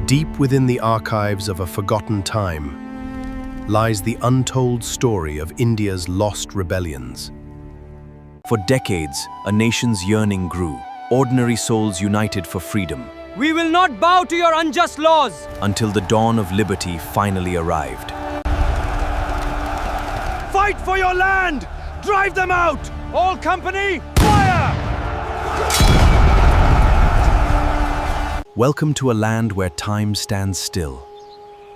Deep within the archives of a forgotten time lies the untold story of India's lost rebellions. For decades, a nation's yearning grew, ordinary souls united for freedom. We will not bow to your unjust laws! Until the dawn of liberty finally arrived. Fight for your land! Drive them out! All company, fire! Welcome to a land where time stands still,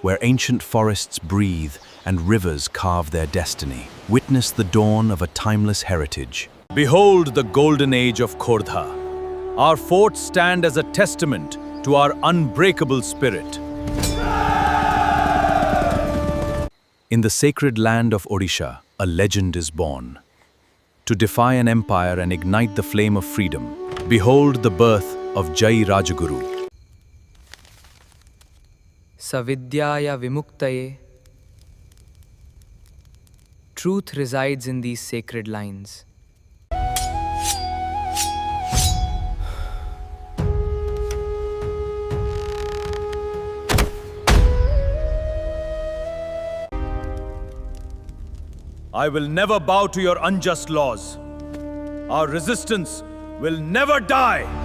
where ancient forests breathe and rivers carve their destiny. Witness the dawn of a timeless heritage. Behold the golden age of Khordha. Our forts stand as a testament to our unbreakable spirit. In the sacred land of Odisha, a legend is born. To defy an empire and ignite the flame of freedom, behold the birth of Jayi Rajaguru. Savidyaya Vimuktaye. Truth resides in these sacred lines. I will never bow to your unjust laws. Our resistance will never die.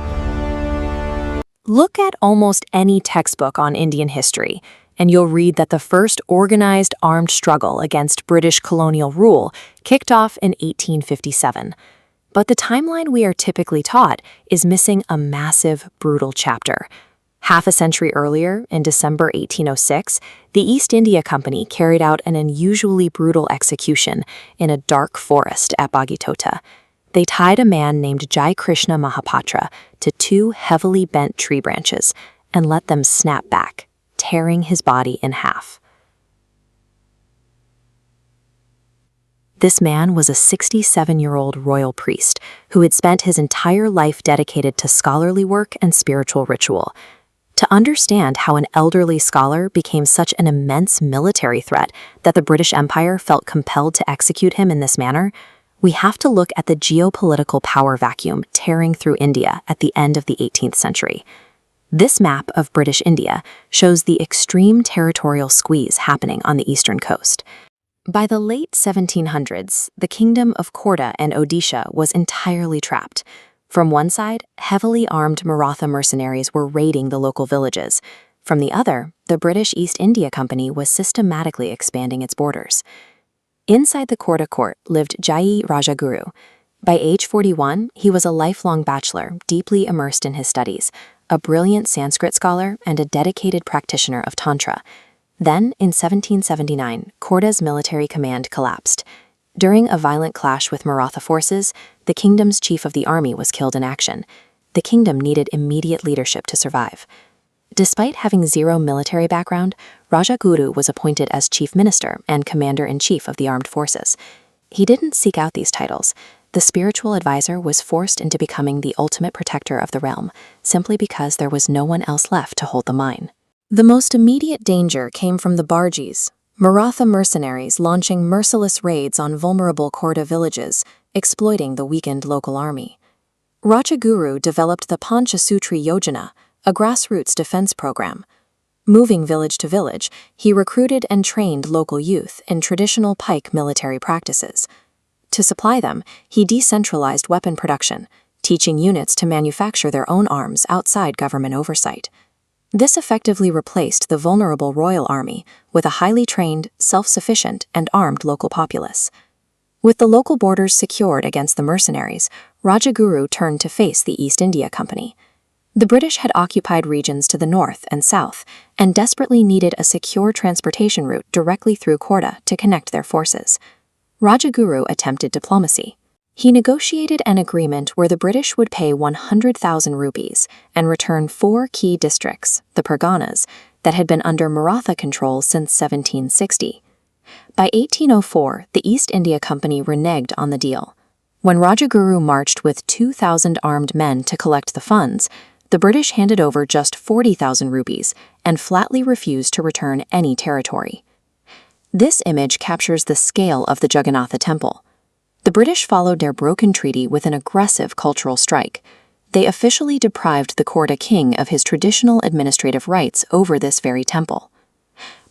Look at almost any textbook on Indian history, and you'll read that the first organized armed struggle against British colonial rule kicked off in 1857. But the timeline we are typically taught is missing a massive, brutal chapter. Half a century earlier, in December 1806, the East India Company carried out an unusually brutal execution in a dark forest at Bagitota. They tied a man named Jai Krishna Mahapatra to two heavily bent tree branches and let them snap back, tearing his body in half. This man was a 67-year-old royal priest who had spent his entire life dedicated to scholarly work and spiritual ritual. To understand how an elderly scholar became such an immense military threat that the British Empire felt compelled to execute him in this manner, we have to look at the geopolitical power vacuum tearing through India at the end of the 18th century. This map of British India shows the extreme territorial squeeze happening on the eastern coast. By the late 1700s, the kingdom of Khordha and Odisha was entirely trapped. From one side, heavily armed Maratha mercenaries were raiding the local villages. From the other, the British East India Company was systematically expanding its borders. Inside the Khordha court lived Jayi Rajaguru. By age 41, he was a lifelong bachelor, deeply immersed in his studies, a brilliant Sanskrit scholar and a dedicated practitioner of Tantra. Then, in 1779, Khordha's military command collapsed. During a violent clash with Maratha forces, the kingdom's chief of the army was killed in action. The kingdom needed immediate leadership to survive. Despite having zero military background, Rajaguru was appointed as chief minister and commander-in-chief of the armed forces. He didn't seek out these titles. The spiritual advisor was forced into becoming the ultimate protector of the realm, simply because there was no one else left to hold the line. The most immediate danger came from the Barjis, Maratha mercenaries launching merciless raids on vulnerable Khordha villages, exploiting the weakened local army. Rajaguru developed the Panchasutri Yojana, a grassroots defense program. Moving village to village, he recruited and trained local youth in traditional pike military practices. To supply them, he decentralized weapon production, teaching units to manufacture their own arms outside government oversight. This effectively replaced the vulnerable royal army with a highly trained, self-sufficient, and armed local populace. With the local borders secured against the mercenaries, Rajaguru turned to face the East India Company. The British had occupied regions to the north and south and desperately needed a secure transportation route directly through Khordha to connect their forces. Rajaguru attempted diplomacy. He negotiated an agreement where the British would pay 100,000 rupees and return 4 key districts, the Parganas, that had been under Maratha control since 1760. By 1804, the East India Company reneged on the deal. When Rajaguru marched with 2,000 armed men to collect the funds, the British handed over just 40,000 rupees and flatly refused to return any territory. This image captures the scale of the Jagannatha temple. The British followed their broken treaty with an aggressive cultural strike. They officially deprived the Khordha king of his traditional administrative rights over this very temple.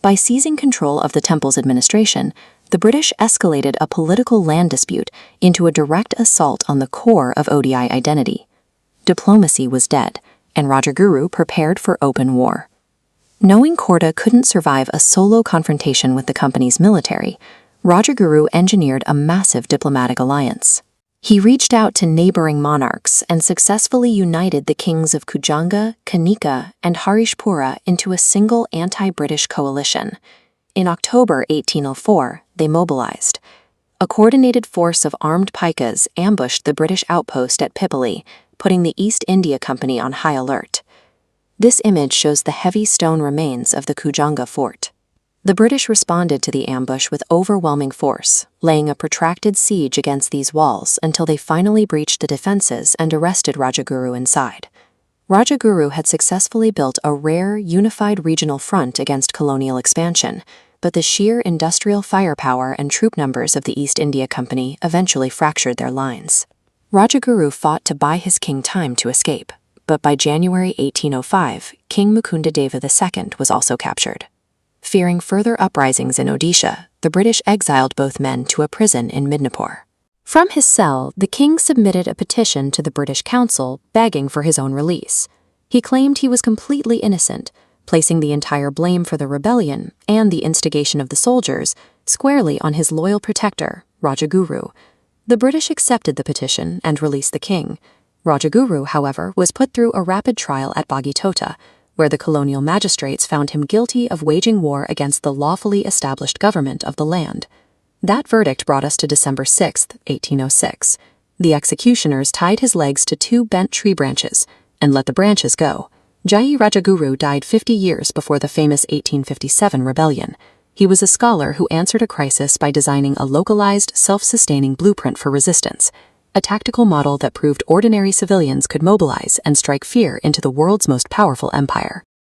By seizing control of the temple's administration, the British escalated a political land dispute into a direct assault on the core of ODI identity. Diplomacy was dead, and Rajaguru prepared for open war. Knowing Khordha couldn't survive a solo confrontation with the company's military, Rajaguru engineered a massive diplomatic alliance. He reached out to neighboring monarchs and successfully united the kings of Kujanga, Kanika, and Harishpura into a single anti-British coalition. In October 1804, they mobilized. A coordinated force of armed Paikas ambushed the British outpost at Pipali, putting the East India Company on high alert. This image shows the heavy stone remains of the Kujanga fort. The British responded to the ambush with overwhelming force, laying a protracted siege against these walls until they finally breached the defenses and arrested Rajaguru inside. Rajaguru had successfully built a rare, unified regional front against colonial expansion, but the sheer industrial firepower and troop numbers of the East India Company eventually fractured their lines. Rajaguru fought to buy his king time to escape, but by January 1805, King Mukunda Deva II was also captured. Fearing further uprisings in Odisha, the British exiled both men to a prison in Midnapore. From his cell, the king submitted a petition to the British Council begging for his own release. He claimed he was completely innocent, placing the entire blame for the rebellion and the instigation of the soldiers squarely on his loyal protector, Rajaguru. The British accepted the petition and released the king. Rajaguru, however, was put through a rapid trial at Bagitota, where the colonial magistrates found him guilty of waging war against the lawfully established government of the land. That verdict brought us to December 6, 1806. The executioners tied his legs to 2 bent tree branches and let the branches go. Jayi Rajaguru died 50 years before the famous 1857 rebellion. He was a scholar who answered a crisis by designing a localized, self-sustaining blueprint for resistance, a tactical model that proved ordinary civilians could mobilize and strike fear into the world's most powerful empire.